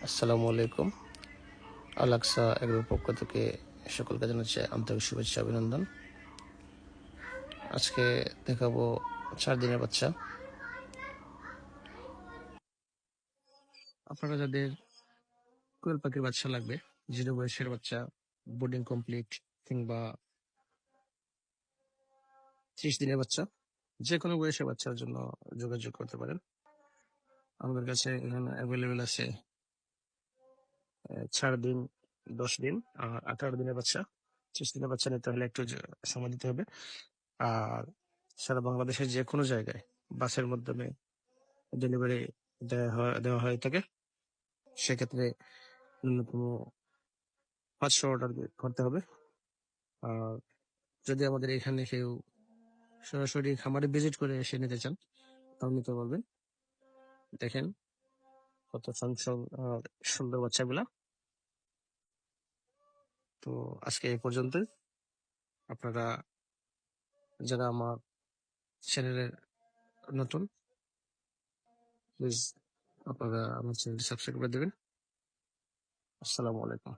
আসসালামু আলাইকুম। আলাক্সা এগ্রোর পক্ষ থেকে সকলকে জানাচ্ছি আন্তরিক শুভেচ্ছা অভিনন্দন। আজকে দেখাবো 4 দিনের বাচ্চা। আপনারা যাদের কোয়েল পাখির বাচ্চা লাগবে, 0 বয়সের বাচ্চা, বোর্ডিং কমপ্লিট কিংবা 30 দিনের বাচ্চা, যে কোনো বয়সের বাচ্চার জন্য যোগাযোগ করতে পারেন। আমাদের কাছে এখানে অ্যাভেলেবেল আছে 4 দিন, 10 দিন আর 18 দিনের বাচ্চা। 30 দিনের বাচ্চা নিতে হলে একটু সময় দিতে হবে। আর সারা বাংলাদেশের যে কোনো জায়গায় বাসের মাধ্যমে ডেলিভারি দেওয়া হয়ে থাকে। সেক্ষেত্রে ন্যূনতম 500 অর্ডার করতে হবে। আর যদি আমাদের এখানে কেউ সরাসরি খামারে ভিজিট করে এসে নিতে চান, তাও নিতে পারবেন। দেখেন কত চঞ্চল আর সুন্দর বাচ্চাগুলা। তো আজকে এই পর্যন্তই। আপনারা যারা আমার চ্যানেলের নতুন, প্লিজ আপনারা আমার চ্যানেলটি সাবস্ক্রাইব করে দেবেন। আসসালামু আলাইকুম।